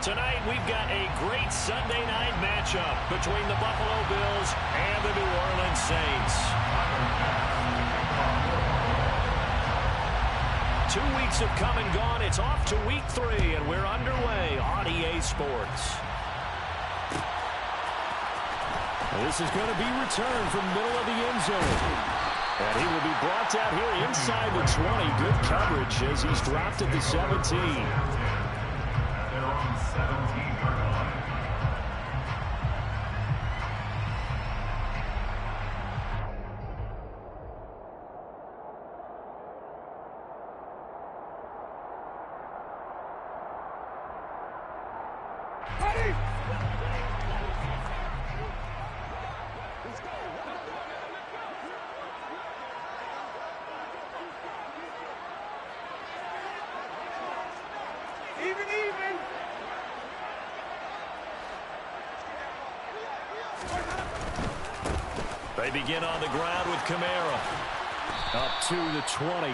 Tonight, we've got a great Sunday night matchup between the Buffalo Bills and the New Orleans Saints. 2 weeks have come and gone. It's off to week 3, and we're underway on EA Sports. This is going to be returned from the middle of the end zone. And he will be brought down here inside the 20. Good coverage as he's dropped at the 17. They're on 17-yard line. They begin on the ground with Kamara. Up to the 20.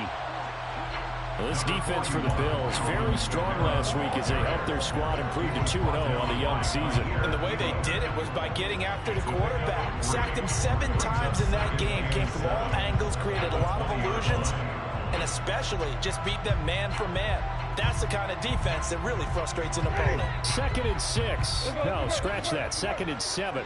Well, this defense for the Bills, very strong last week as they helped their squad improve to 2-0 on the young season. And the way they did it was by getting after the quarterback. Sacked him 7 times in that game. Came from all angles, created a lot of illusions, and especially just beat them man for man. That's the kind of defense that really frustrates an opponent. 2nd and 6. No, scratch that. 2nd and 7.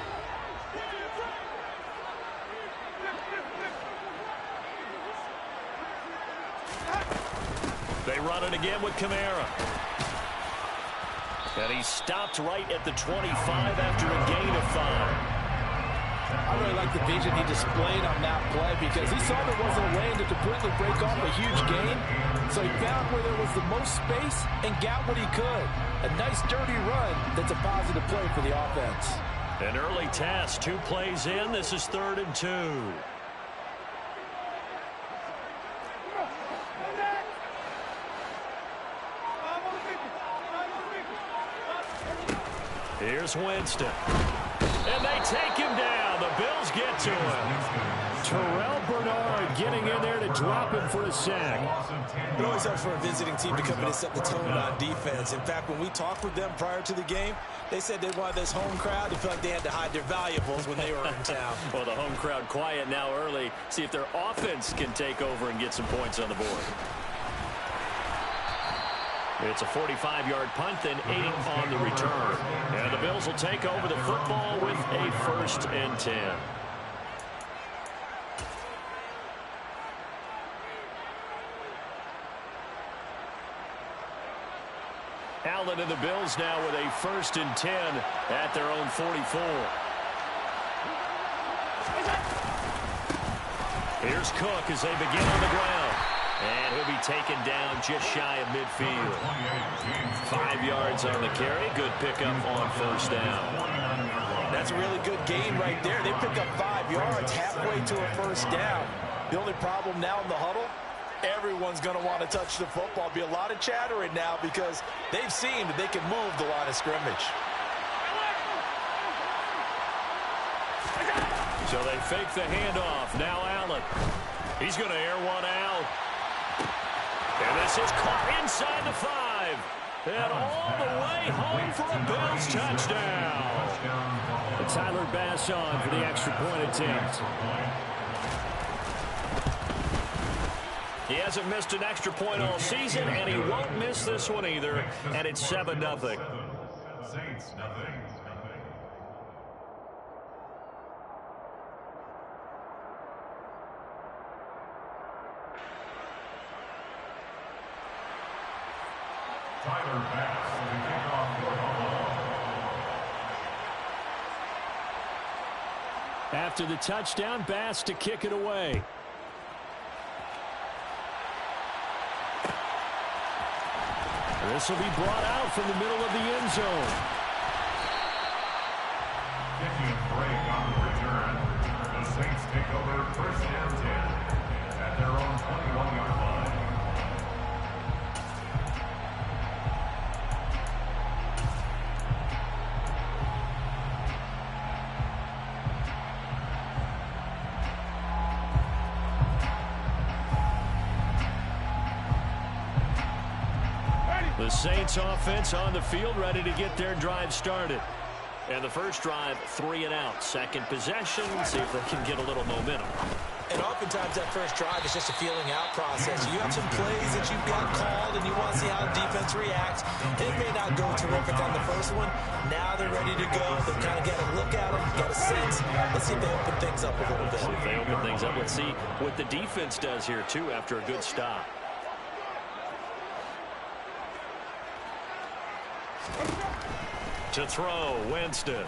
They run it again with Kamara. And he's stopped right at the 25 after a gain of 5. I really like the vision he displayed on that play because he saw there wasn't a lane to completely break off a huge gain. So he found where there was the most space and got what he could. A nice dirty run that's a positive play for the offense. An early task, 2 plays in. This is 3rd and 2. Here's Winston. And they take him down. The Bills get to him. Terrell Bernard getting in there to drop him for a sack. It always helps for a visiting team to come in and set the tone on defense. In fact, when we talked with them prior to the game, they said they wanted this home crowd to feel like they had to hide their valuables when they were in town. Well, the home crowd quiet now early. See if their offense can take over and get some points on the board. It's a 45-yard punt, then 8 on the return. And the Bills will take over the football with a 1st and 10. Allen and the Bills now with a 1st and 10 at their own 44. Here's Cook as they begin on the ground. And he'll be taken down just shy of midfield. 5 yards on the carry. Good pickup on 1st down. That's a really good gain right there. They pick up 5 yards halfway to a 1st down. The only problem now in the huddle, everyone's going to want to touch the football. Be a lot of chattering now because they've seen that they can move the line of scrimmage. So they fake the handoff. Now Allen. He's going to air one out. And this is caught inside the 5. And all the way home for a Bills touchdown. And Tyler Bass on for the extra point attempt. He hasn't missed an extra point all season, and he won't miss this one either. And it's 7-0. Saints, nothing. Tyler Bass to kick off for the ball. After the touchdown, Bass to kick it away. This will be brought out from the middle of the end zone. Kicking break on the return. The Saints take over 1st and 10 at their own 21-yard line. The Saints offense on the field, ready to get their drive started. And the first drive, 3 and out. Second possession, see if they can get a little momentum. And oftentimes that first drive is just a feeling out process. You have some plays that you've got called and you want to see how the defense reacts. It may not go terrific on the first one. Now they're ready to go. They've kind of got to look at them, got a sense. Let's see if they open things up a little bit. See if they open things up. Let's see what the defense does here, too, after a good stop. To throw, Winston.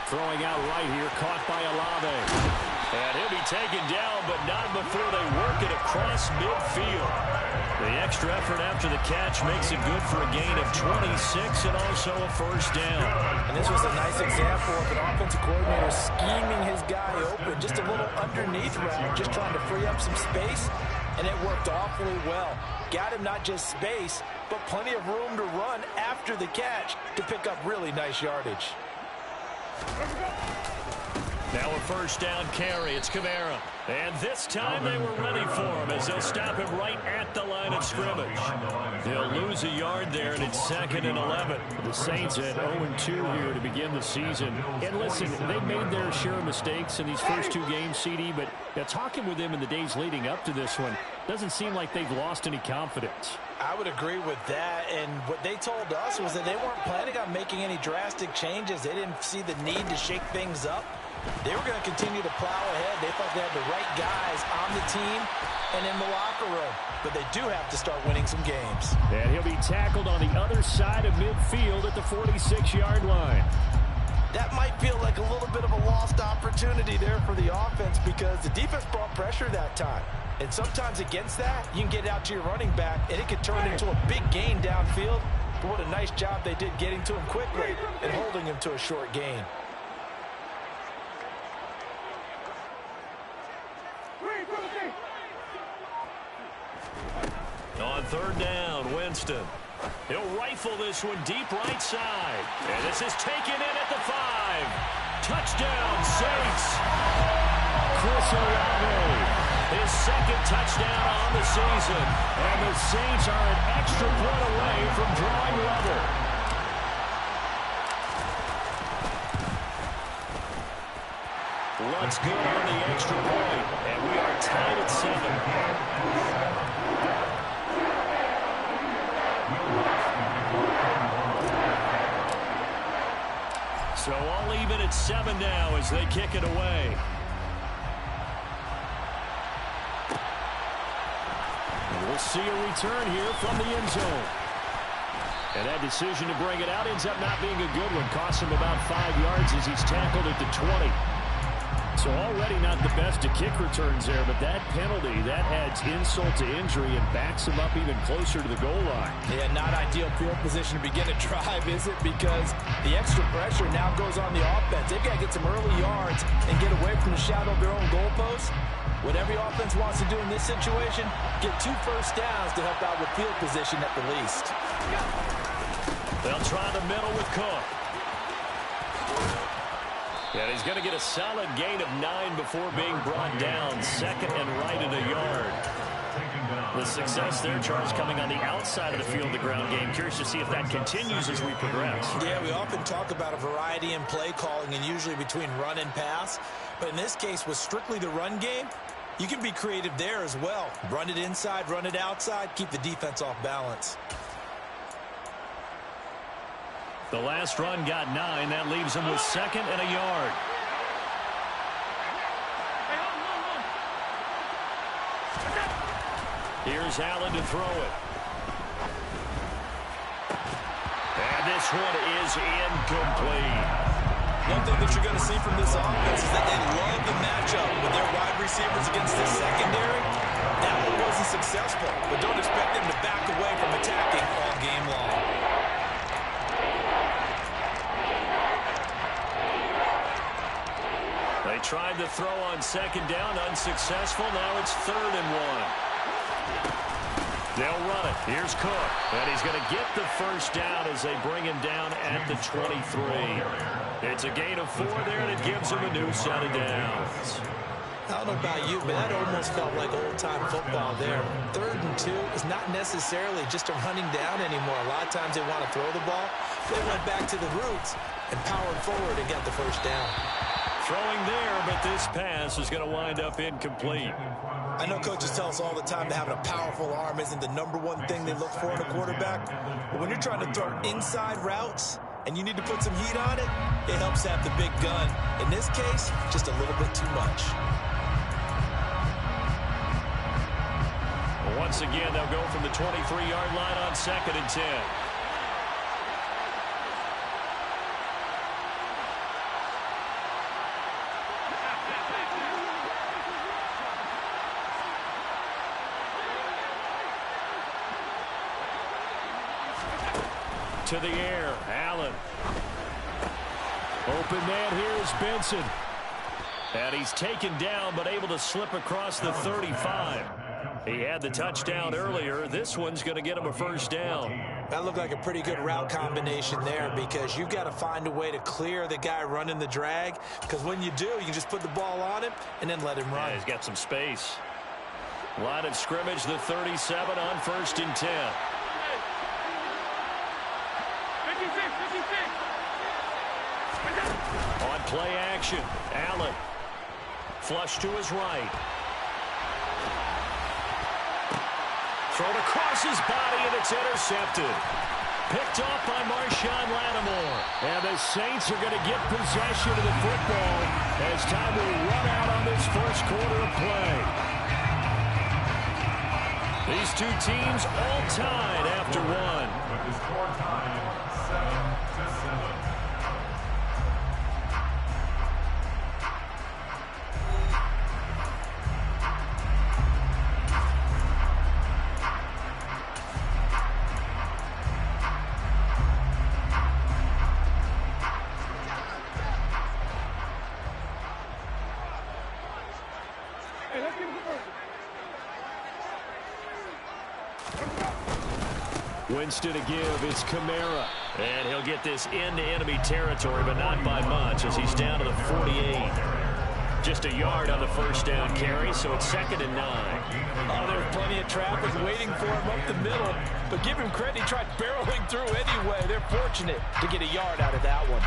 Throwing out right here, caught by Olave. And he'll be taken down, but not before they work it across midfield. The extra effort after the catch makes it good for a gain of 26 and also a first down. And this was a nice example of an offensive coordinator scheming his guy open. Just a little underneath route, just trying to free up some space. And it worked awfully well. Got him not just space, but plenty of room to run after the catch to pick up really nice yardage. Now a first down carry. It's Kamara. And this time they were ready for him as they'll stop him right at the line of scrimmage. They'll lose a yard there, and it's 2nd and 11. The Saints at 0-2 here to begin the season. And listen, they've made their share of mistakes in these first 2 games, CD, but talking with them in the days leading up to this one, doesn't seem like they've lost any confidence. I would agree with that, and what they told us was that they weren't planning on making any drastic changes. They didn't see the need to shake things up. They were going to continue to plow ahead. They thought they had the right guys on the team and in the locker room. But they do have to start winning some games. And he'll be tackled on the other side of midfield at the 46-yard line. That might feel like a little bit of a lost opportunity there for the offense because the defense brought pressure that time. And sometimes against that, you can get out to your running back, and it could turn into a big gain downfield. But what a nice job they did getting to him quickly and holding him to a short gain. On third down, Winston. He'll rifle this one deep right side. And this is taken in at the 5. Touchdown, Saints. Chris Olave. His second touchdown on the season. And the Saints are an extra point away from drawing level. Looks good on the extra point. And we are tied at 7. So all even at 7 now as they kick it away. And we'll see a return here from the end zone. And that decision to bring it out ends up not being a good one. Costs him about 5 yards as he's tackled at the 20. So already not the best to kick returns there, but that penalty, that adds insult to injury and backs him up even closer to the goal line. Yeah, not ideal field position to begin a drive, is it? Because the extra pressure now goes on the offense. They've got to get some early yards and get away from the shadow of their own goalposts. What every offense wants to do in this situation, get 2 first downs to help out with field position at the least. They'll try the middle with Cook. And he's going to get a solid gain of 9 before being brought down. 2nd and right at a yard. The success there, Charles, coming on the outside of the field, the ground game. Curious to see if that continues as we progress. Yeah, we often talk about a variety in play calling and usually between run and pass. But in this case, with strictly the run game, you can be creative there as well. Run it inside, run it outside, keep the defense off balance. The last run got 9. That leaves him with 2nd and a yard. Here's Allen to throw it. And this one is incomplete. One thing that you're going to see from this offense is that they love the matchup with their wide receivers against this secondary. That one wasn't successful, but don't expect them to back away from attacking all game long. They tried to throw on 2nd down, unsuccessful. Now it's 3rd and 1. They'll run it. Here's Cook. And he's going to get the first down as they bring him down at the 23. It's a gain of 4 there, and it gives him a new set of downs. I don't know about you, but that almost felt like old-time football there. 3rd and 2 is not necessarily just a running down anymore. A lot of times they want to throw the ball. They went back to the roots and powered forward and got the first down. Throwing there, but this pass is going to wind up incomplete. I know coaches tell us all the time that having a powerful arm isn't the #1 thing they look for in a quarterback. But when you're trying to throw inside routes and you need to put some heat on it, it helps have the big gun. In this case, just a little bit too much. Well, once again, they'll go from the 23-yard line on 2nd and 10. To the air, Allen. Open man here is Benson. And he's taken down, but able to slip across the 35. He had the touchdown earlier. This one's going to get him a first down. That looked like a pretty good route combination there because you've got to find a way to clear the guy running the drag. Because when you do, you can just put the ball on him and then let him run. Yeah, he's got some space. Line of scrimmage, the 37 on 1st and 10. On play action, Allen. Flush to his right. Thrown across his body, and it's intercepted. Picked off by Marshawn Lattimore. And the Saints are going to get possession of the football as time will run out on this first quarter of play. These two teams all tied after one. With the score tied 7-7. Winston to give, it's Kamara. And he'll get this into enemy territory, but not by much as he's down to the 48. Just a yard on the first down carry, so it's 2nd and 9. Oh, there's plenty of traffic waiting for him up the middle, but give him credit, he tried barreling through anyway. They're fortunate to get a yard out of that one.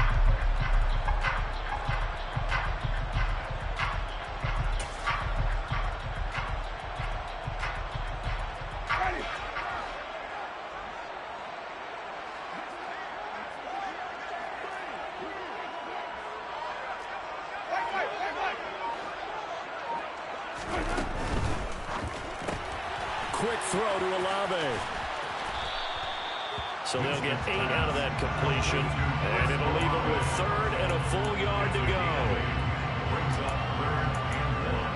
Quick throw to Olave. So they'll get 8 out of that completion, and it'll leave them with 3rd and a full yard to go. Brings up 3rd and 1.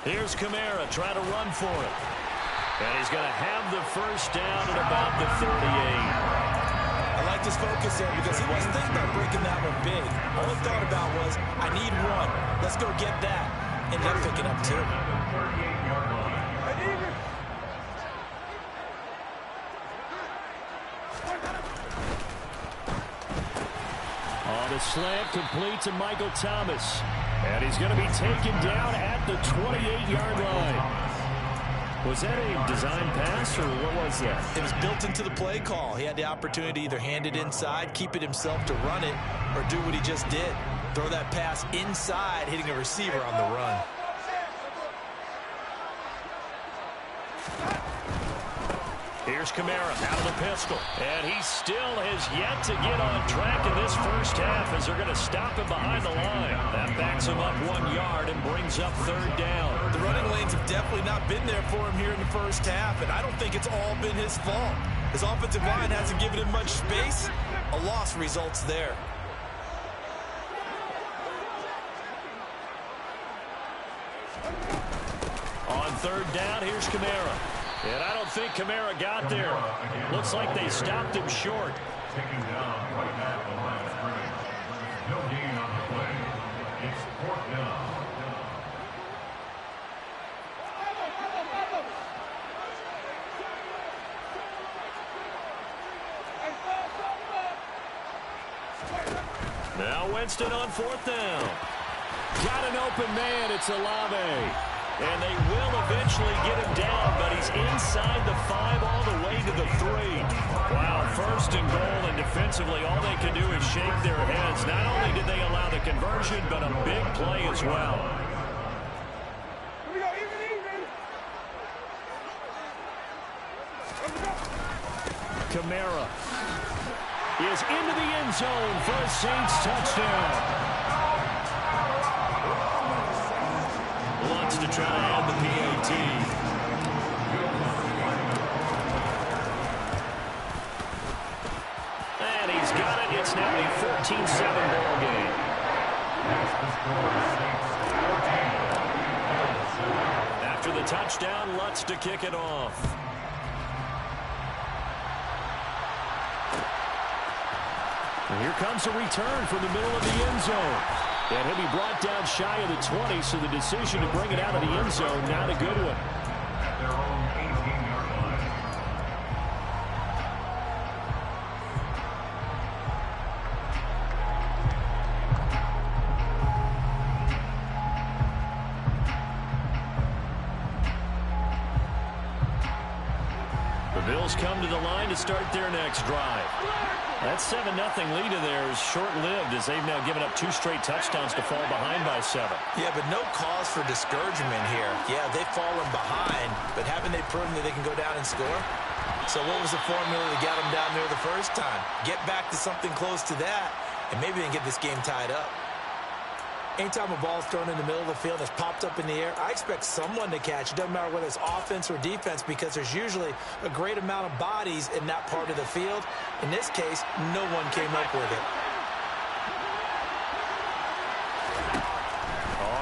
Here's Kamara trying to run for it. And he's going to have the first down at about the 38. I like this focus there because he wasn't thinking about breaking that one big. All he thought about was, I need 1. Let's go get that. Ended up picking up 2. On a slant, complete to Michael Thomas. And he's going to be taken down at the 28-yard line. Was that a design pass, or what was that? It was built into the play call. He had the opportunity to either hand it inside, keep it himself to run it, or do what he just did. Throw that pass inside, hitting a receiver on the run. Here's Kamara out of the pistol. And he still has yet to get on track in this first half as they're going to stop him behind the line. That backs him up 1 yard and brings up 3rd down. The running lanes have definitely not been there for him here in the first half, and I don't think it's all been his fault. His offensive line hasn't given him much space. A loss results there. On 3rd down, here's Kamara. And I don't think Kamara got there. Looks like they stopped him short. Taken down right at the line of scrimmage. No gain on the play. It's 4th down. Now Winston on 4th down. Got an open man. It's Olave. And they will eventually get him down, but he's inside the 5 all the way to the 3. Wow, 1st and goal, and defensively all they can do is shake their heads. Not only did they allow the conversion, but a big play as well. Kamara is into the end zone for a Saints touchdown. Wants to try to add the PAT. And he's got it. It's now a 14-7 ball game. After the touchdown, Lutz to kick it off. And here comes a return from the middle of the end zone. And he'll be brought down shy of the 20, so the decision to bring it out of the end zone, not a good one. At their own 18-yard line. The Bills come to the line to start their next drive. That 7-0 lead of theirs short-lived as they've now given up 2 straight touchdowns to fall behind by 7. Yeah, but no cause for discouragement here. Yeah, they've fallen behind, but haven't they proven that they can go down and score? So what was the formula to get them down there the first time? Get back to something close to that, and maybe they can get this game tied up. Anytime a ball is thrown in the middle of the field and it's popped up in the air, I expect someone to catch. It doesn't matter whether it's offense or defense because there's usually a great amount of bodies in that part of the field. In this case, no one came up with it.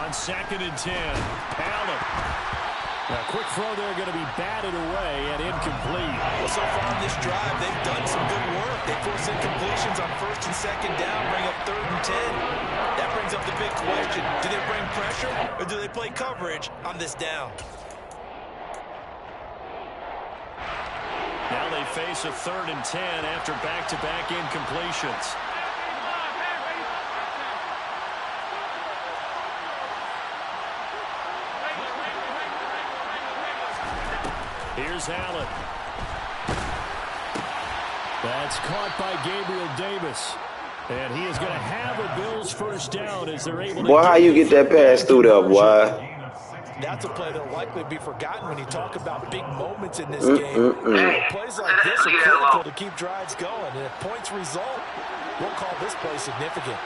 On 2nd and 10, Allen. A quick throw there going to be batted away and incomplete. Well, so far on this drive, they've done some good work. They force incompletions on 1st and 2nd down, bring up 3rd and 10. That brings up the big question. Do they bring pressure or do they play coverage on this down? Now they face a 3rd and 10 after back-to-back incompletions. Here's Allen. That's caught by Gabriel Davis. And he is going to have a Bills first down as they're able to... Boy, how you get that pass through there, boy? That's a play that'll likely be forgotten when you talk about big moments in this game. Plays like this are critical to keep drives going. And if points result, we'll call this play significant.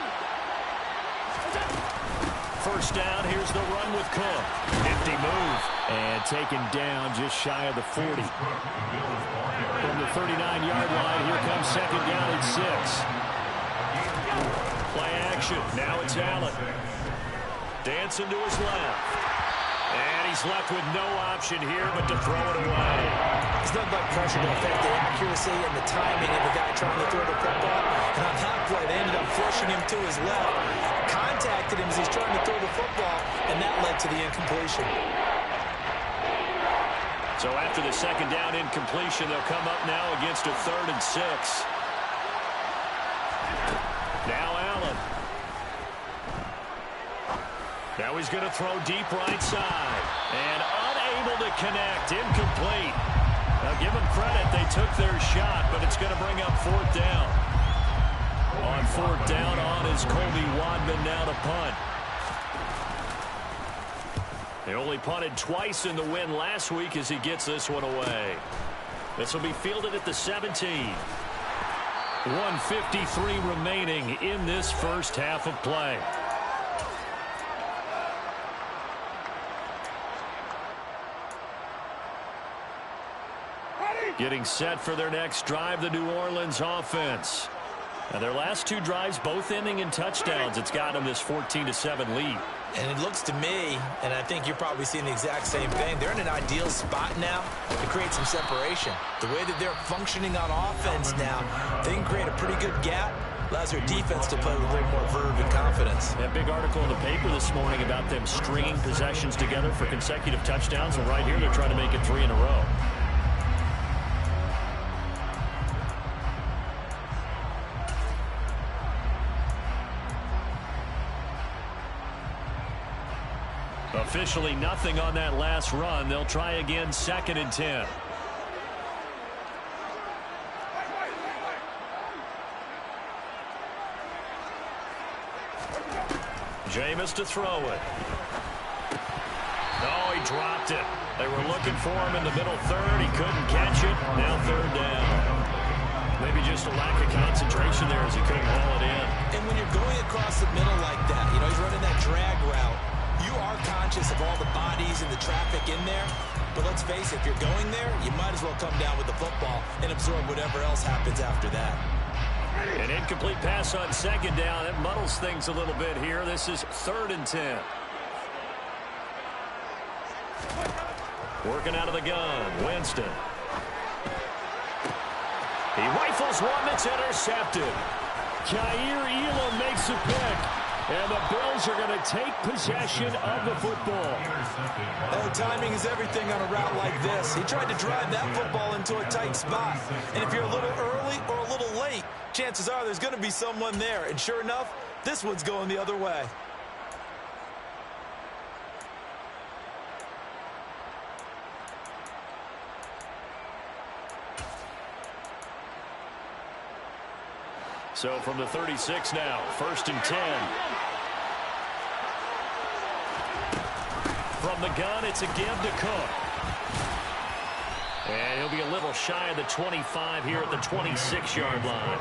First down, here's the run with Cook. Nifty move. And taken down just shy of the 40. From the 39-yard line, here comes 2nd down and 6. Play action. Now it's Allen. Dancing to his left. And he's left with no option here but to throw it away. There's nothing like pressure to affect the accuracy and the timing of the guy trying to throw the football. And on that play, they ended up flushing him to his left. Contacted him as he's trying to throw the football, and that led to the incompletion. So after the 2nd down incompletion, they'll come up now against a 3rd and 6. Now Allen. Now he's going to throw deep right side. And unable to connect. Incomplete. Now give them credit. They took their shot, but it's going to bring up 4th down. On 4th down on is Colby Wadman now to punt. They only punted twice in the win last week as he gets this one away. This will be fielded at the 17. 1:53 remaining in this first half of play. Getting set for their next drive, the New Orleans offense. Now their last two drives both ending in touchdowns. It's got them this 14-7 lead. And it looks to me, and I think you're probably seeing the exact same thing, they're in an ideal spot now to create some separation. The way that they're functioning on offense now, they can create a pretty good gap. Allows their defense to play with a little more verve and confidence. That big article in the paper this morning about them stringing possessions together for consecutive touchdowns. And right here, they're trying to make it 3 in a row. Officially nothing on that last run. They'll try again, 2nd and 10. Jameis to throw it. Oh, he dropped it. They were looking for him in the middle third. He couldn't catch it. Now 3rd down. Maybe just a lack of concentration there as he couldn't haul it in. And when you're going across the middle like that, you know, he's running that drag route. You are conscious of all the bodies and the traffic in there. But let's face it, if you're going there, you might as well come down with the football and absorb whatever else happens after that. An incomplete pass on 2nd down. It muddles things a little bit here. This is 3rd and 10. Working out of the gun, Winston. He rifles one that's intercepted. Jair Elam makes a pick. And the Bills are going to take possession of the football. Oh, timing is everything on a route like this. He tried to drive that football into a tight spot. And if you're a little early or a little late, chances are there's going to be someone there. And sure enough, this one's going the other way. So from the 36 now, 1st and 10. From the gun, it's a give to Cook. And he'll be a little shy of the 25 here at the 26-yard line.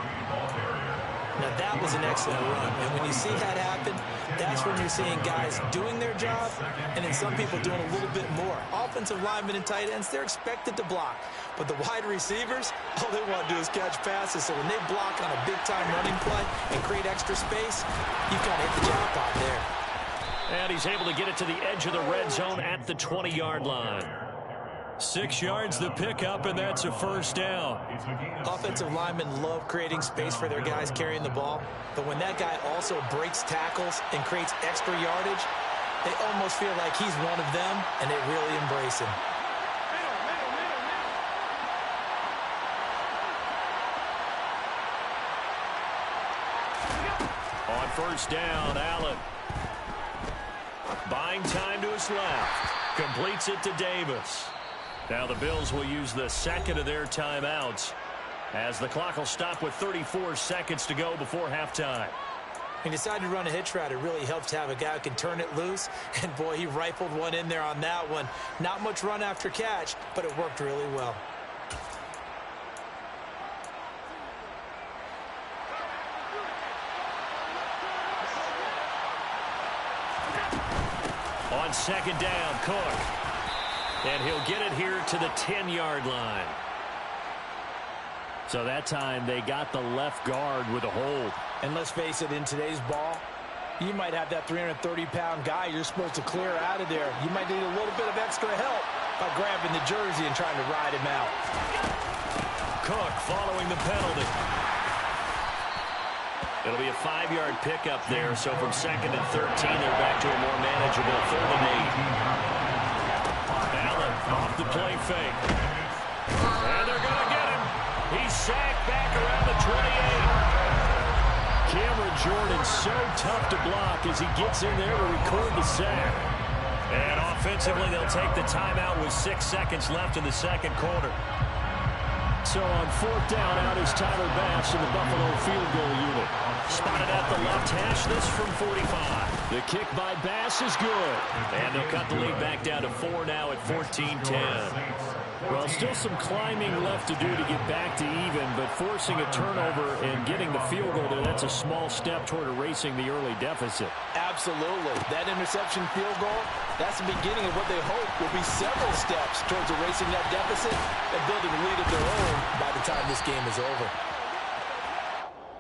Now, that was an excellent run. And when you see that happen, that's when you're seeing guys doing their job and then some people doing a little bit more. Offensive linemen and tight ends, they're expected to block. But the wide receivers, all they want to do is catch passes. So when they block on a big-time running play and create extra space, you've got to hit the jackpot there. And he's able to get it to the edge of the red zone at the 20-yard line. 6 yards the pickup, and that's a 1st down. Offensive linemen love creating space for their guys carrying the ball. But when that guy also breaks tackles and creates extra yardage, they almost feel like he's one of them, and they really embrace him. On 1st down, Allen. Buying time to his left. Completes it to Davis. Now the Bills will use the 2nd of their timeouts as the clock will stop with 34 seconds to go before halftime. He decided to run a hitch route. It really helps to have a guy who can turn it loose. And, boy, he rifled one in there on that one. Not much run after catch, but it worked really well. On 2nd down, Cook. And he'll get it here to the 10-yard line. So that time they got the left guard with a hold. And let's face it, in today's ball, you might have that 330-pound guy you're supposed to clear out of there. You might need a little bit of extra help by grabbing the jersey and trying to ride him out. Cook following the penalty. It'll be a 5-yard pickup there, so from 2nd and 13, they're back to a more manageable 3rd and 8. Allen off the play fake. And they're going to get him. He's sacked back around the 28. Cameron Jordan so tough to block as he gets in there to record the sack. And offensively, they'll take the timeout with 6 seconds left in the 2nd quarter. So on 4th down, out is Tyler Bass in the Buffalo field goal unit. Spotted at the left hash, this from 45. The kick by Bass is good. And they'll cut the lead back down to 4 now at 14-10. Well, still some climbing left to do to get back to even, but forcing a turnover and getting the field goal there, that's a small step toward erasing the early deficit. Absolutely. That interception field goal, that's the beginning of what they hope will be several steps towards erasing that deficit and building a lead of their own by the time this game is over.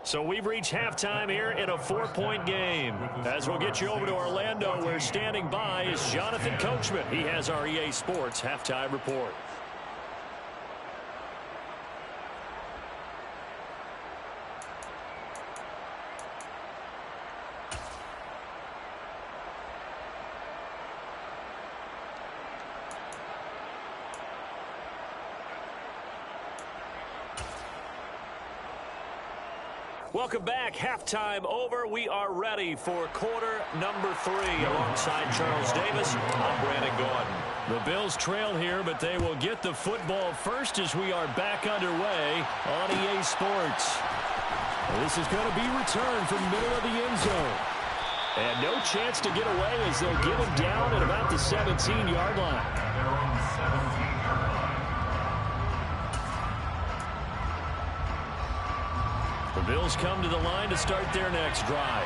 So we've reached halftime here in a 4-point game. As we'll get you over to Orlando, where standing by is Jonathan Coachman. He has our EA Sports halftime report. Welcome back. Halftime over. We are ready for quarter number 3. Alongside Charles Davis, I'm Brandon Gordon. The Bills trail here, but they will get the football first as we are back underway on EA Sports. This is going to be returned from the middle of the end zone. And no chance to get away as they'll get him down at about the 17-yard line. They're on the 17-yard line. The Bills come to the line to start their next drive.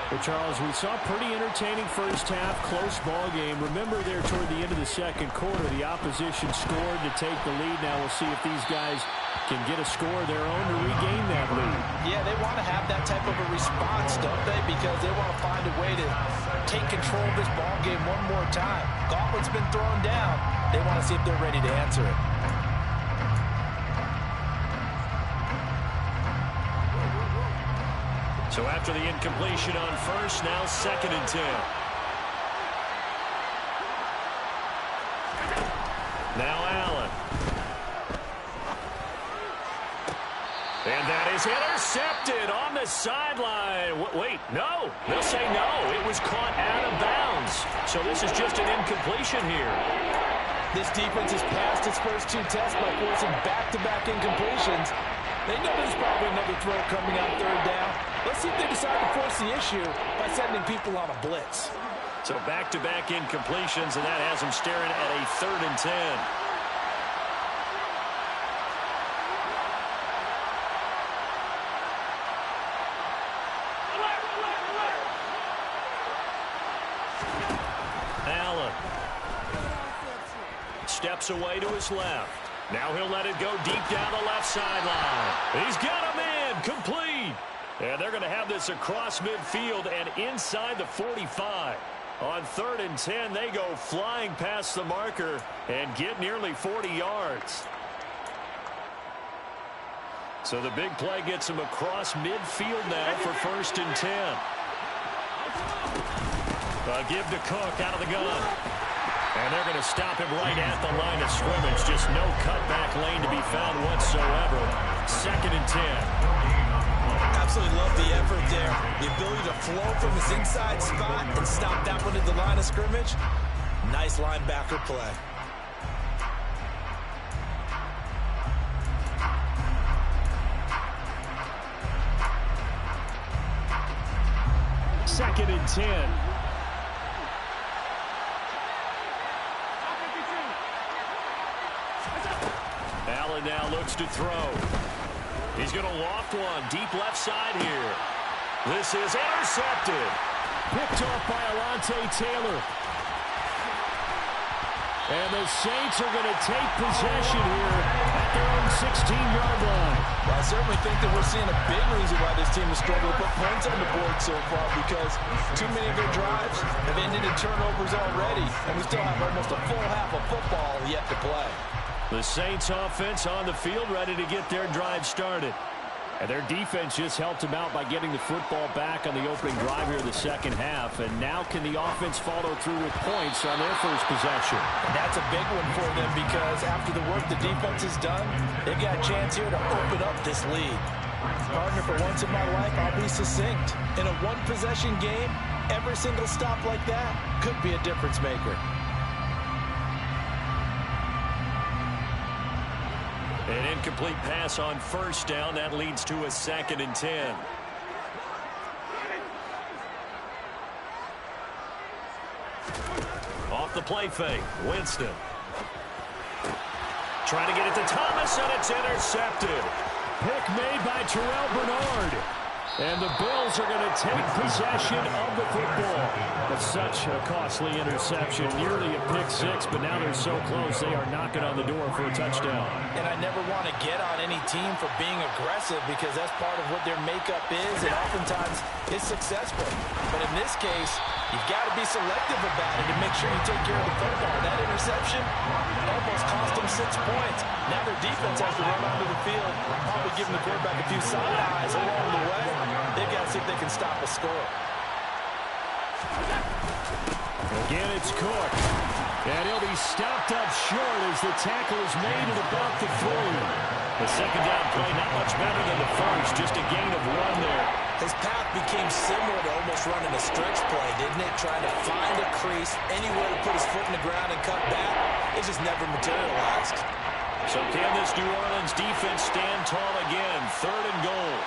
Well, Charles, we saw a pretty entertaining first half, close ball game. Remember there toward the end of the second quarter, the opposition scored to take the lead. Now we'll see if these guys can get a score of their own to regain that lead. Yeah, they want to have that type of a response, don't they? Because they want to find a way to take control of this ball game one more time. Gauntlet's been thrown down. They want to see if they're ready to answer it. So after the incompletion on first, now 2nd and 10. Now Allen. And that is intercepted on the sideline. Wait, no. They'll say no. It was caught out of bounds. So this is just an incompletion here. This defense has passed its first 2 tests by forcing back-to-back incompletions. They know there's probably another throw coming on 3rd down. Let's see if they decide to force the issue by sending people on a blitz. So back-to-back incompletions, and that has them staring at a 3rd and 10. Allen steps away to his left. Now he'll let it go deep down the left sideline. He's got a man complete. And they're going to have this across midfield and inside the 45. On 3rd and 10, they go flying past the marker and get nearly 40 yards. So the big play gets them across midfield now for 1st and 10. Give to Cook out of the gun. And they're going to stop him right at the line of scrimmage. Just no cutback lane to be found whatsoever. 2nd and 10. Absolutely love the effort there. The ability to flow from his inside spot and stop that one at the line of scrimmage. Nice linebacker play. Second and 10. Allen now looks to throw. He's going to loft one deep left side here. This is intercepted. Picked off by Alontae Taylor. And the Saints are going to take possession here at their own 16-yard line. Well, I certainly think that we're seeing a big reason why this team has struggled to put points on the board so far, because too many of their drives have ended in turnovers already, and we still have almost a full half of football yet to play. The Saints offense on the field ready to get their drive started. And their defense just helped them out by getting the football back on the opening drive here in the second half. And now can the offense follow through with points on their first possession? And that's a big one for them, because after the work the defense has done, they've got a chance here to open up this lead. Partner, for once in my life, I'll be succinct. In a one-possession game, every single stop like that could be a difference maker. An incomplete pass on first down. That leads to a 2nd and 10. Off the play fake, Winston. Trying to get it to Thomas, and it's intercepted. Pick made by Terrell Bernard. And the Bills are going to take possession of the football. That's such a costly interception, nearly a pick six, but now they're so close they are knocking on the door for a touchdown. And I never want to get on any team for being aggressive because that's part of what their makeup is, and oftentimes it's successful. But in this case, you've got to be selective about it and make sure you take care of the football. That interception almost cost them 6 points. Now their defense has to run onto the field, probably giving the quarterback a few side eyes along the way. They've got to see if they can stop a score. Again, it's Cook. And he'll be stopped up short as the tackle is made at about the 3. The second down play not much better than the first, just a gain of 1 there. His path became similar to almost running a stretch play, didn't it? Trying to find a crease, anywhere to put his foot in the ground and cut back. It just never materialized. So can this New Orleans defense stand tall again? 3rd and goal.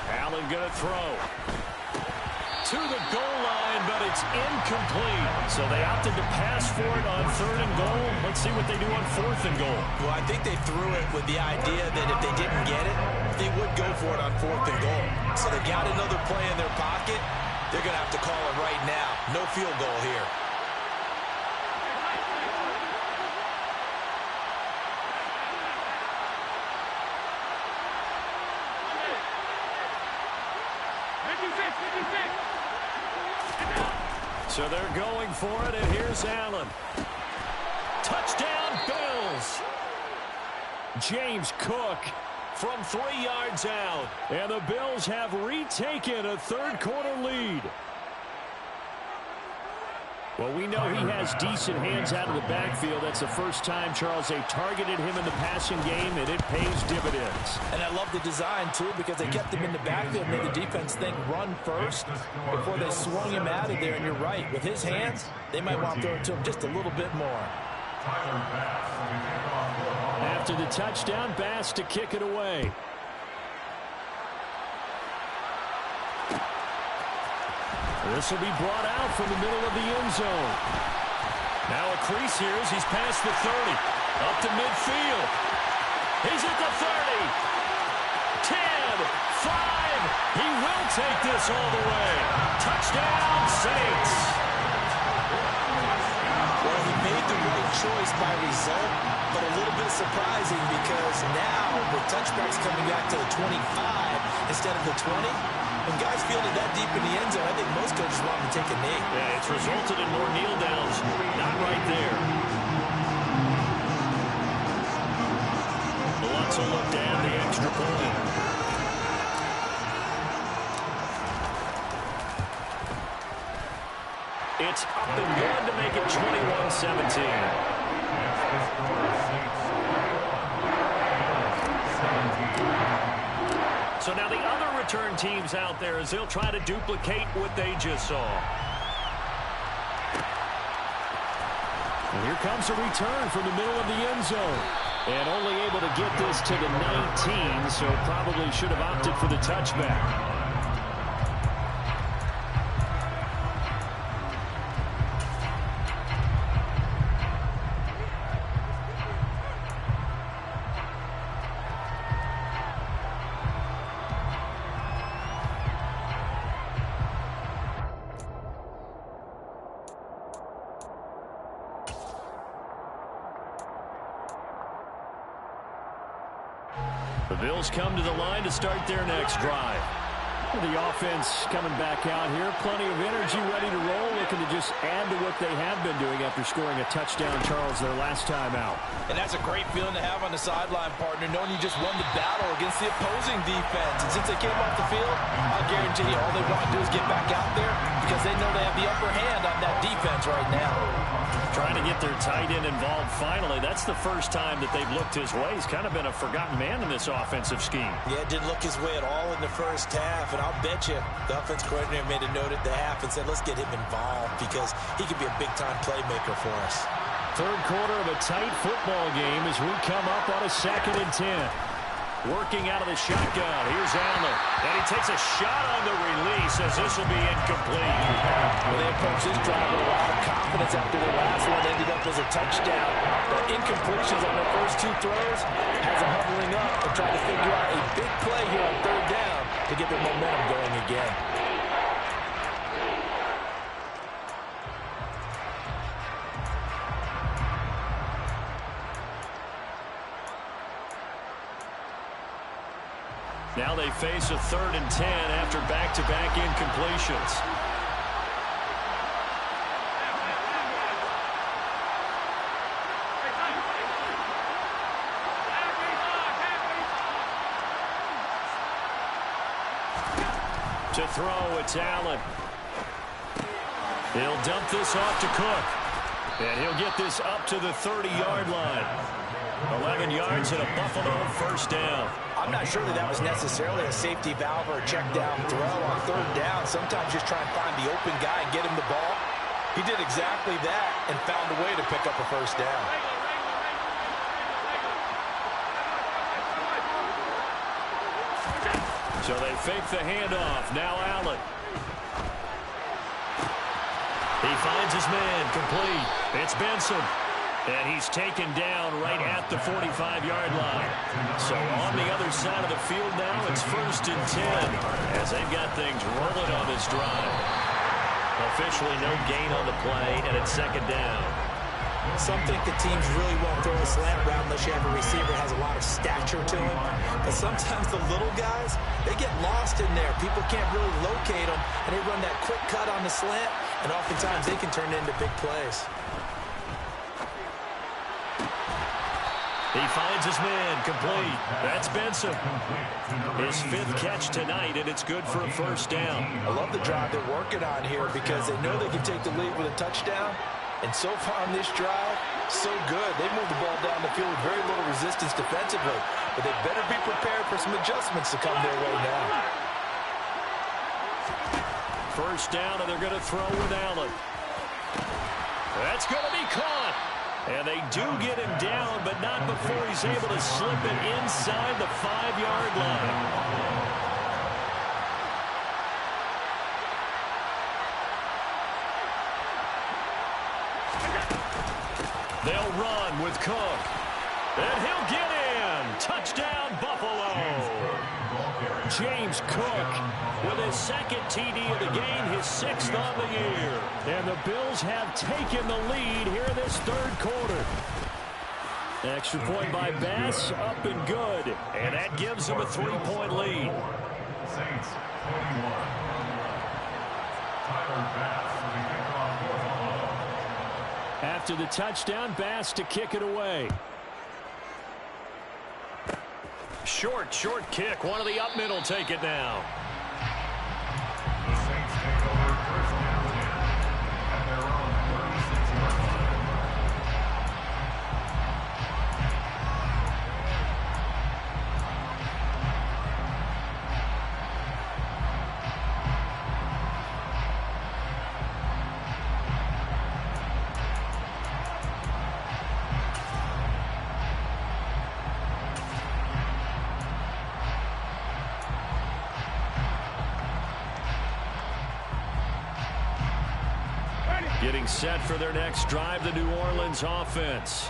Allen gonna throw. To the goal line, but it's incomplete. So they opted to pass for it on 3rd and goal. Let's see what they do on 4th and goal. Well, I think they threw it with the idea that if they didn't get it, they would go for it on 4th and goal. So they got another play in their pocket. They're going to have to call it right now. No field goal here. So they're going for it, and here's Allen. Touchdown, Bills! James Cook from 3 yards out. And the Bills have retaken a 3rd quarter lead. Well, we know he has decent hands out of the backfield. That's the first time, Charles, they've targeted him in the passing game, and it pays dividends. And I love the design, too, because they kept him in the backfield, made the defense think run first before they swung him out of there. And you're right, with his hands, they might want to throw it to him just a little bit more. After the touchdown, Bass to kick it away. This will be brought out from the middle of the end zone. Now a crease here as he's past the 30. Up to midfield. He's at the 30. 10, 5. He will take this all the way. Touchdown, Saints. Well, he made the right choice by result, but a little bit surprising because now the touchback's coming back to the 25 instead of the 20. When guys fielded that deep in the end zone, I think most coaches want to take a knee. Yeah, it's resulted in more kneel downs. Not right there. Lutz will look to add the extra point. It's up and good to make it 21-17. So now the other return teams out there as they'll try to duplicate what they just saw. And here comes a return from the middle of the end zone. And only able to get this to the 19, so probably should have opted for the touchback. The Bills come to the line to start their next drive. The offense coming back out here. Plenty of energy, ready to roll, looking to just add to what they have been doing after scoring a touchdown, Charles, their last time out. And that's a great feeling to have on the sideline, partner, knowing you just won the battle against the opposing defense. And since they came off the field, I guarantee you all they want to do is get back out there because they know they have the upper hand on that defense right now. Trying to get their tight end involved finally. That's the first time that they've looked his way. He's kind of been a forgotten man in this offensive scheme. Yeah, it didn't look his way at all in the first half. And I'll bet you the offense coordinator made a note at the half and said, let's get him involved because he could be a big-time playmaker for us. Third quarter of a tight football game as we come up on a 2nd and 10. Working out of the shotgun. Here's Allen. And he takes a shot on the release as this will be incomplete. Well, they approached this drive with a lot of confidence after their last one ended up as a touchdown. The incompletions on their first two throws has them huddling up and trying to figure out a big play here on third down to get their momentum going again. Now they face a 3rd and 10 after back-to-back incompletions. To throw, it's Allen. He'll dump this off to Cook. And he'll get this up to the 30-yard line. 11 yards and a Buffalo first down. I'm not sure that was necessarily a safety valve or a check down throw on third down. Sometimes just try and find the open guy and get him the ball. He did exactly that and found a way to pick up a first down. So they fake the handoff. Now Allen. He finds his man complete. It's Benson. And he's taken down right at the 45-yard line. So on the other side of the field now, it's 1st and 10 as they've got things rolling on this drive. Officially no gain on the play, and it's 2nd down. Some think the teams really won't throw a slant route unless you have a receiver that has a lot of stature to him. But sometimes the little guys, they get lost in there. People can't really locate them, and they run that quick cut on the slant, and oftentimes they can turn into big plays. He finds his man complete. That's Benson. His 5th catch tonight, and it's good for a first down. I love the drive they're working on here because they know they can take the lead with a touchdown. And so far on this drive, so good. They moved the ball down the field with very little resistance defensively. But they better be prepared for some adjustments to come their way now. First down, and they're going to throw with Allen. That's going to be caught. And they do get him down, but not before he's able to slip it inside the 5-yard line. They'll run with Cook. And he'll get in. Touchdown, Buffalo. James Cook with his 2nd TD of the game, his 6th on the year. And the Bills have taken the lead here this 3rd quarter. Extra point by Bass, up and good. And that gives them a 3-point lead. Saints 21. Tyler Bass will be kicked off for Buffalo. After the touchdown, Bass to kick it away. Short kick. One of the up middle take it now. The Saints take over 1st and 10 at their own 36-yard line. Getting set for their next drive, the New Orleans offense.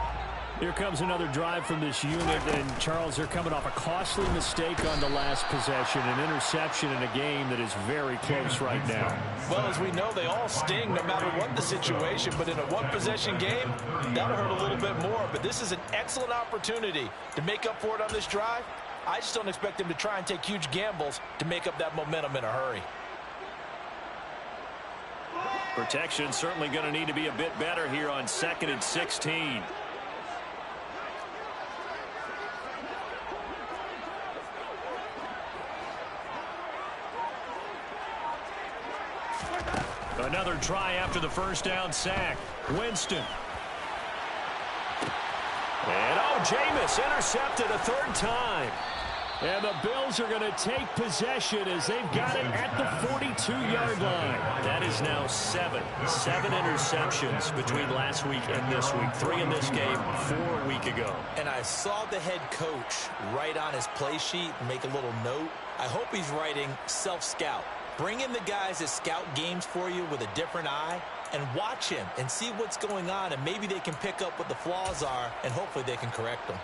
Here comes another drive from this unit, and Charles, they're coming off a costly mistake on the last possession, an interception in a game that is very close right now. Well, as we know, they all sting no matter what the situation, but in a one-possession game, that'll hurt a little bit more. But this is an excellent opportunity to make up for it on this drive. I just don't expect them to try and take huge gambles to make up that momentum in a hurry. Protection certainly going to need to be a bit better here on 2nd and 16. Another try after the first down sack. Winston. And Jameis intercepted a 3rd time. And the Bills are going to take possession as they've got it at the 42-yard line. That is now seven interceptions between last week and this week. 3 in this game, 4 a week ago. And I saw the head coach write on his play sheet and make a little note. I hope he's writing self-scout. Bring in the guys that scout games for you with a different eye and watch him and see what's going on, and maybe they can pick up what the flaws are, and hopefully they can correct them.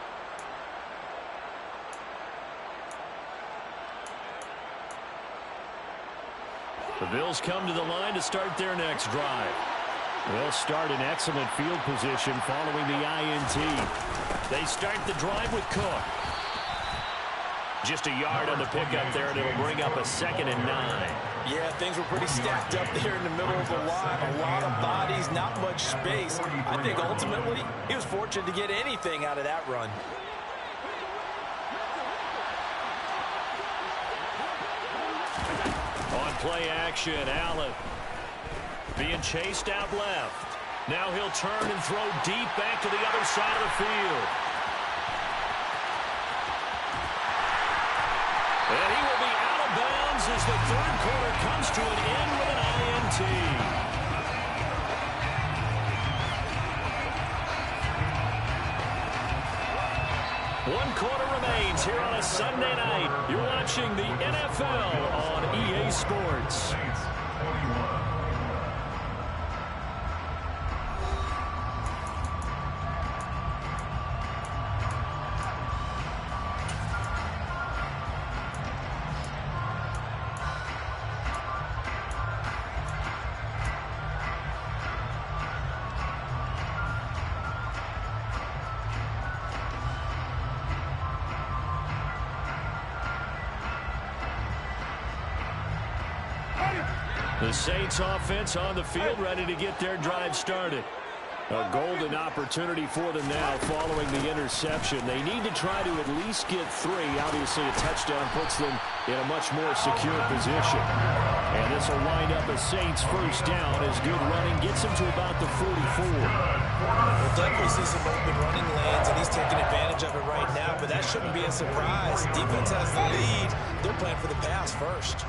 The Bills come to the line to start their next drive. They'll start in excellent field position following the INT. They start the drive with Cook. Just a yard on the pickup there, and it'll bring up a 2nd and 9. Yeah, things were pretty stacked up there in the middle of the line. A lot of bodies, not much space. I think ultimately he was fortunate to get anything out of that run. On play action, Allen being chased out left. Now he'll turn and throw deep back to the other side of the field. And he will be out of bounds as the third quarter comes to an end with an INT. One quarter remains here on a Sunday night. You're watching the NFL on EA Sports. The Saints offense on the field, ready to get their drive started. A golden opportunity for them now following the interception. They need to try to at least get 3. Obviously, a touchdown puts them in a much more secure position. And this will wind up a Saints first down as good running gets him to about the 44. We'll definitely see some open running lanes, and he's taking advantage of it right now, but that shouldn't be a surprise. Defense has the lead. They're playing for the pass first.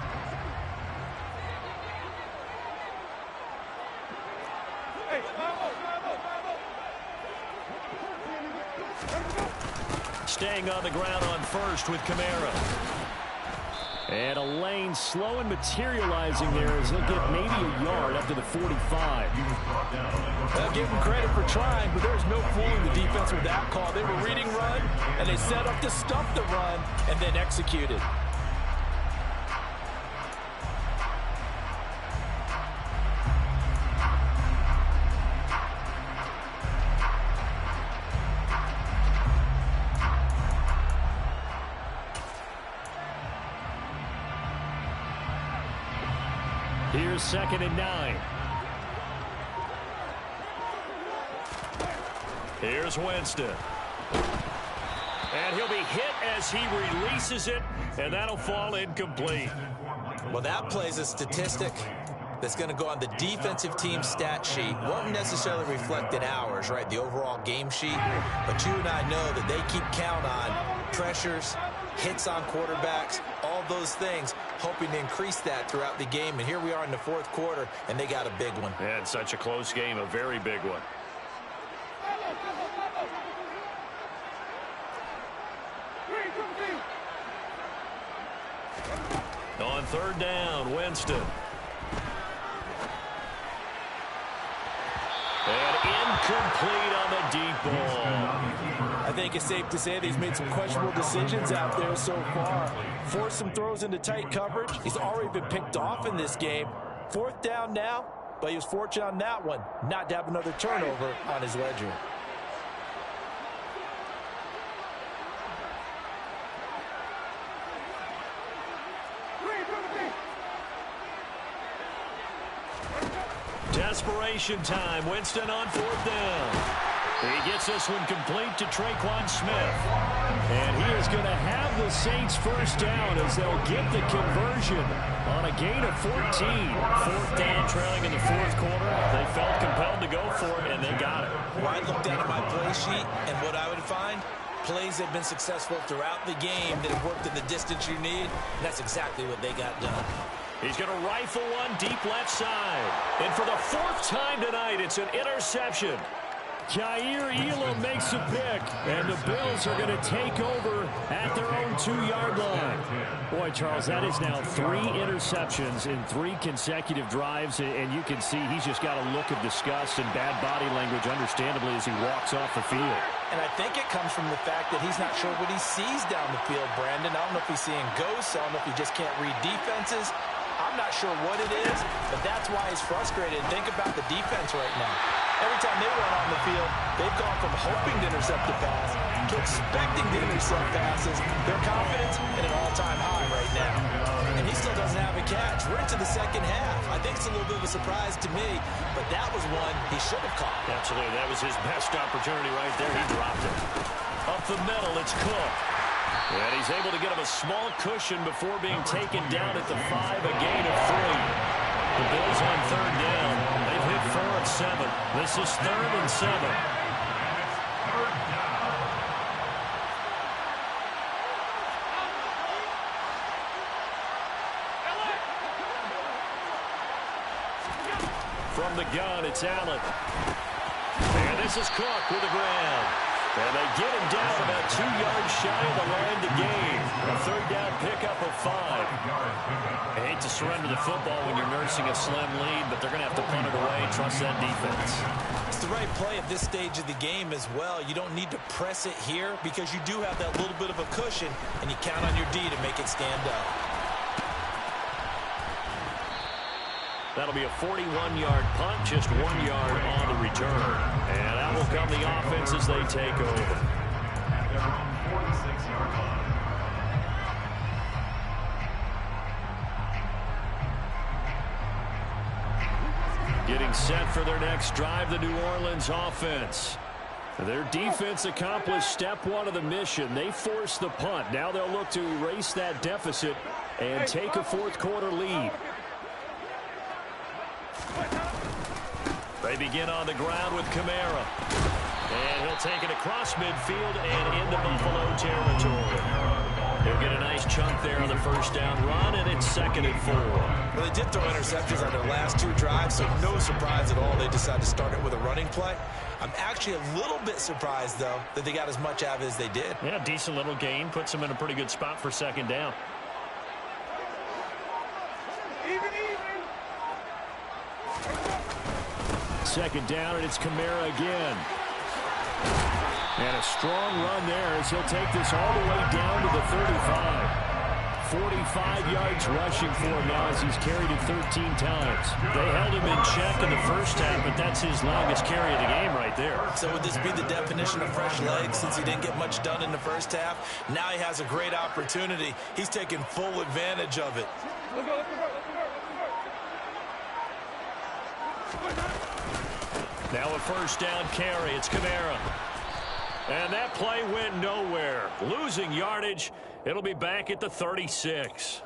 Staying on the ground on first with Kamara. And a lane slow and materializing there as he'll get maybe a yard up to the 45. I'll give him credit for trying, but there's no fooling the defense with that call. They were reading run, and they set up to stuff the run and then executed. Here's 2nd and 9. Here's Winston. And he'll be hit as he releases it, and that'll fall incomplete. Well, that plays a statistic that's going to go on the defensive team stat sheet. Won't necessarily reflect in ours, right, the overall game sheet. But you and I know that they keep count on pressures, hits on quarterbacks, all those things, hoping to increase that throughout the game. And here we are in the fourth quarter, and they got a big one. Yeah, it's such a close game, a very big one. On 3rd down, Winston. And incomplete on the deep ball. I think it's safe to say that he's made some questionable decisions out there so far. Forced some throws into tight coverage. He's already been picked off in this game. 4th down now, but he was fortunate on that one not to have another turnover on his ledger. Desperation time. Winston on 4th down. He gets this one complete to Traquan Smith. And he is going to have the Saints first down as they'll get the conversion on a gain of 14. 4th down, trailing in the 4th quarter. They felt compelled to go for it, and they got it. Well, I looked down at my play sheet, and what I would find, plays have been successful throughout the game that have worked in the distance you need. And that's exactly what they got done. He's going to rifle one deep left side. And for the 4th time tonight, it's an interception. Jair Elam makes a pick, and the Bills are going to take over at their own 2-yard line. Boy, Charles, that is now 3 interceptions in 3 consecutive drives, and you can see he's just got a look of disgust and bad body language, understandably, as he walks off the field. And I think it comes from the fact that he's not sure what he sees down the field, Brandon. I don't know if he's seeing ghosts. I don't know if he just can't read defenses. I'm not sure what it is, but that's why he's frustrated. And think about the defense right now. Every time they run on the field, they've gone from hoping to intercept a pass to expecting to intercept passes. Their confidence at an all-time high right now. And he still doesn't have a catch. We're into the second half. I think it's a little bit of a surprise to me, but that was one he should have caught. Absolutely. That was his best opportunity right there. He dropped it. Up the middle, it's Cook. And he's able to get him a small cushion before being taken down at the 5, a gain of 3. The Bills on 3rd down. They've hit 4 of 7. This is 3rd and 7. From the gun, it's Allen. And this is Cook with the ground. And they get him down about 2 yards shy of the line to gain. A 3rd down pickup of 5. I hate to surrender the football when you're nursing a slim lead, but they're going to have to punt it away. Trust that defense. It's the right play at this stage of the game as well. You don't need to press it here because you do have that little bit of a cushion, and you count on your D to make it stand up. That'll be a 41-yard punt, just 1 yard on the return. And that will come the offense as they take over. At their own 46-yard line. Getting set for their next drive, the New Orleans offense. Their defense accomplished step 1 of the mission. They forced the punt. Now they'll look to erase that deficit and take a 4th quarter lead. They begin on the ground with Kamara. And he'll take it across midfield and into Buffalo territory. He'll get a nice chunk there on the 1st down run, and it's 2nd and 4. Well, they did throw interceptions on their last 2 drives, so no surprise at all they decided to start it with a running play. I'm actually a little bit surprised, though, that they got as much out of it as they did. Yeah, decent little gain. Puts them in a pretty good spot for 2nd down. Second down, and it's Kamara again. And a strong run there as he'll take this all the way down to the 35. 45 yards rushing for him now as he's carried it 13 times. They held him in check in the 1st half, but that's his longest carry of the game right there. So would this be the definition of fresh legs since he didn't get much done in the 1st half? Now he has a great opportunity. He's taking full advantage of it. Now a 1st down carry. It's Kamara. And that play went nowhere. Losing yardage. It'll be back at the 36.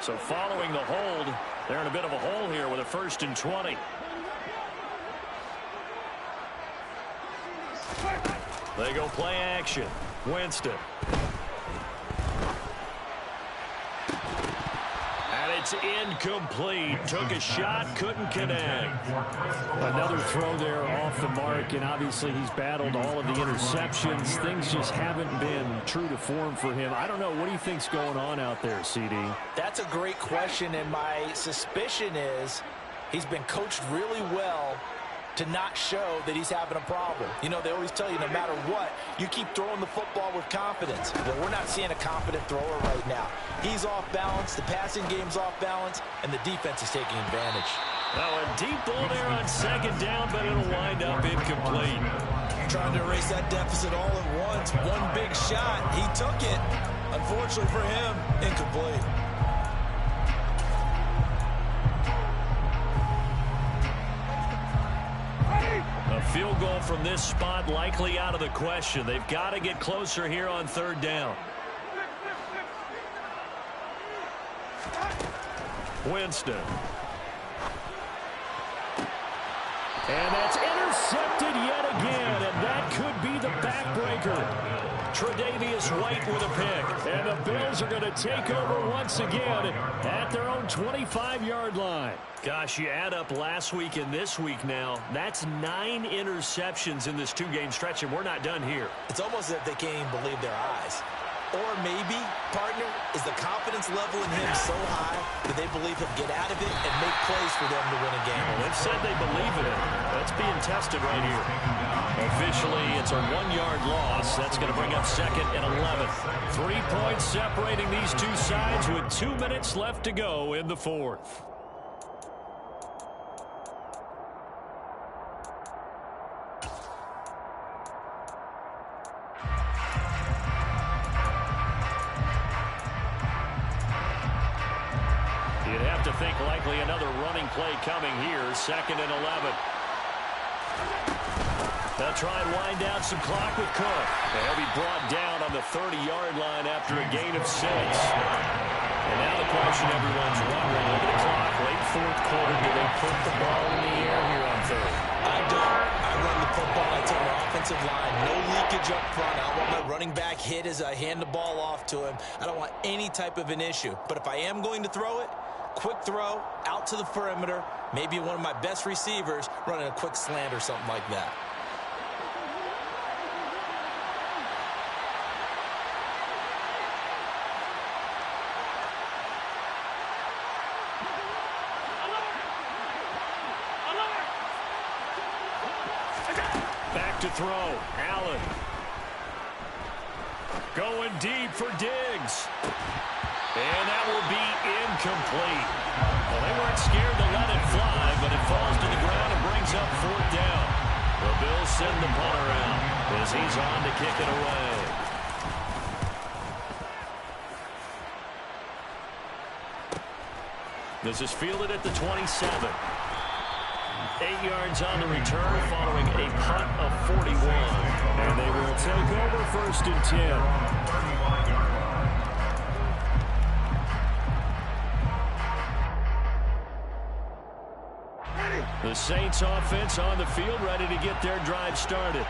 So following the hold, they're in a bit of a hole here with a 1st and 20. They go play action. Winston. It's incomplete. Took a shot, couldn't connect. Another throw there off the mark, and obviously he's battled all of the interceptions. Things just haven't been true to form for him. I don't know. What do you think's going on out there, CD? That's a great question, and my suspicion is he's been coached really well to not show that he's having a problem. You know, they always tell you no matter what, you keep throwing the football with confidence. Well, we're not seeing a confident thrower right now. He's off balance, the passing game's off balance, and the defense is taking advantage. Now a deep ball there on 2nd down, but it'll wind up incomplete. Trying to erase that deficit all at once. One big shot. He took it. Unfortunately for him, incomplete. A field goal from this spot likely out of the question. They've got to get closer here on 3rd down. Winston. And that's intercepted yet again, and that could be the backbreaker. Tre'Davious White with a pick. And the Bills are going to take over once again at their own 25-yard line. Gosh, you add up last week and this week now, that's 9 interceptions in this 2-game stretch, and we're not done here. It's almost as if they can't even believe their eyes. Or maybe, partner, is the confidence level in him so high that they believe he'll get out of it and make plays for them to win a game. Well, they've said they believe in it. That's being tested right here. Officially, it's a 1-yard loss. That's going to bring up 2nd and 11. 3 points separating these two sides with 2 minutes left to go in the 4th. You'd have to think likely another running play coming here. 2nd and 11. They'll try and wind down some clock with Cook. They'll be brought down on the 30-yard line after a gain of 6. And now the question everyone's wondering, look at the clock, late 4th quarter, do they put the ball in the air here on 3rd? I don't. I run the football. I tell my offensive line, no leakage up front. I don't want my running back hit as I hand the ball off to him. I don't want any type of an issue. But if I am going to throw it, quick throw, out to the perimeter, maybe one of my best receivers running a quick slant or something like that. Back to throw. Allen. Going deep for Diggs. And that will be incomplete. Well, they weren't scared to let it fly, but it falls to the ground and brings up 4th down. The Bills send the punter out as he's on to kick it away. This is fielded at the 27. 8 yards on the return following a punt of 41. And they will take over 1st and 10. The Saints offense on the field, ready to get their drive started.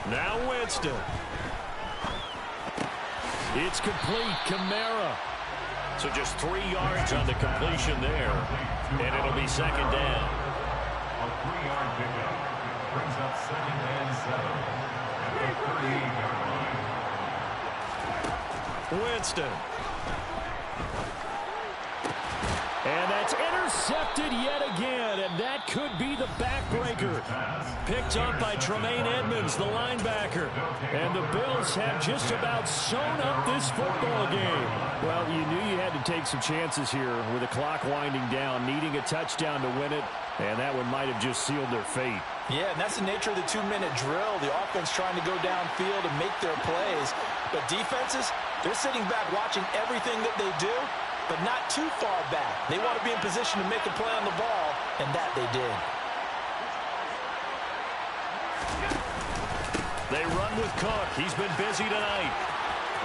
Now Winston. It's complete. Kamara. So just 3 yards on the completion there. And it'll be 2nd down. A 3-yard pickup brings up 2nd and 7 at the 38-yard line. Winston. And that's intercepted yet again, and that could be the backbreaker. Picked up by Tremaine Edmonds, the linebacker. And the Bills have just about sewn up this football game. Well, you knew you had to take some chances here with the clock winding down, needing a touchdown to win it, and that one might have just sealed their fate. Yeah, and that's the nature of the 2-minute drill. The offense trying to go downfield and make their plays. But defenses, they're sitting back watching everything that they do, but not too far back. They want to be in position to make a play on the ball, and that they did. They run with Cook. He's been busy tonight.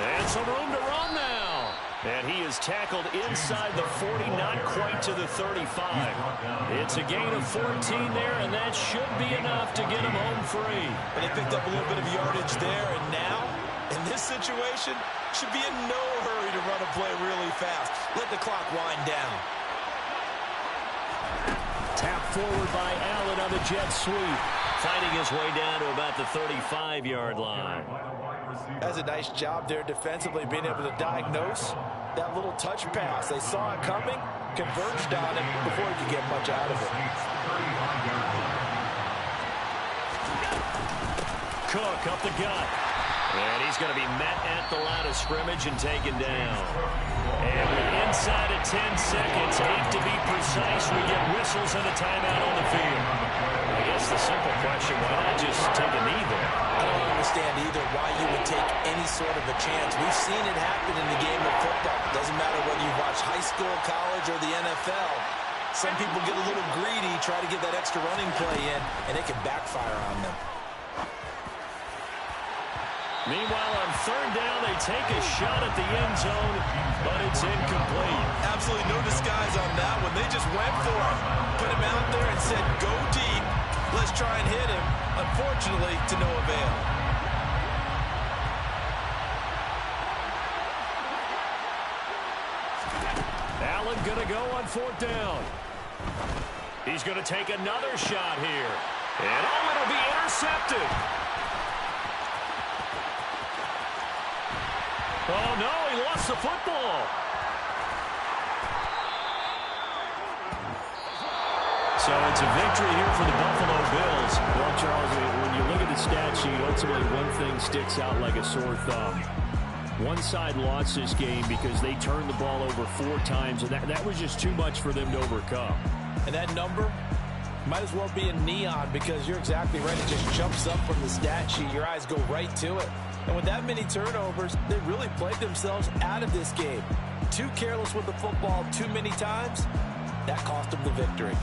And some room to run now. And he is tackled inside the 40, not quite to the 35. It's a gain of 14 there, and that should be enough to get him home free. And they picked up a little bit of yardage there, and now, in this situation, should be in no hurry to run a play really fast. Let the clock wind down. Tap forward by Allen on the jet sweep. Fighting his way down to about the 35-yard line. That's a nice job there defensively, being able to diagnose that little touch pass. They saw it coming, converged on it before he could get much out of it. Cook up the gut. And he's going to be met at the line of scrimmage and taken down. And we're inside of 10 seconds, 8 to be precise. We get whistles and a timeout on the field. I guess the simple question, why not just take a knee there? I don't understand either why you would take any sort of a chance. We've seen it happen in the game of football. Doesn't matter whether you watch high school, college, or the NFL. Some people get a little greedy, try to get that extra running play in, and it can backfire on them. Meanwhile, on third down, they take a shot at the end zone, but it's incomplete. Absolutely no disguise on that one. They just went for it. Put him out there and said, go deep. Let's try and hit him. Unfortunately, to no avail. Allen going to go on fourth down. He's going to take another shot here. And oh, it'll be intercepted. Oh, no, he lost the football. So it's a victory here for the Buffalo Bills. Well, Charles, when you look at the stat sheet, ultimately one thing sticks out like a sore thumb. One side lost this game because they turned the ball over 4 times, and that was just too much for them to overcome. And that number might as well be in neon because you're exactly right. It just jumps up from the stat sheet. Your eyes go right to it. And with that many turnovers, they really played themselves out of this game. Too careless with the football too many times. That cost them the victory.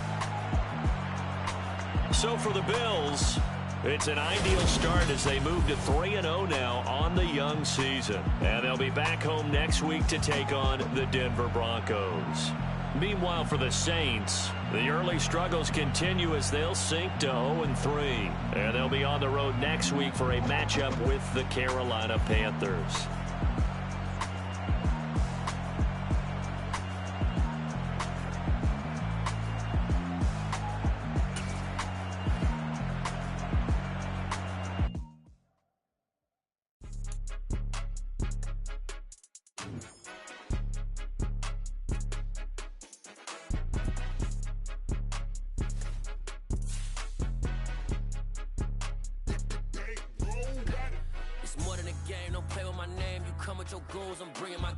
So for the Bills, it's an ideal start as they move to 3-0 now on the young season. And they'll be back home next week to take on the Denver Broncos. Meanwhile, for the Saints, the early struggles continue as they'll sink to 0-3. And they'll be on the road next week for a matchup with the Carolina Panthers. More than a game, don't play with my name. You come with your goals, I'm bringing my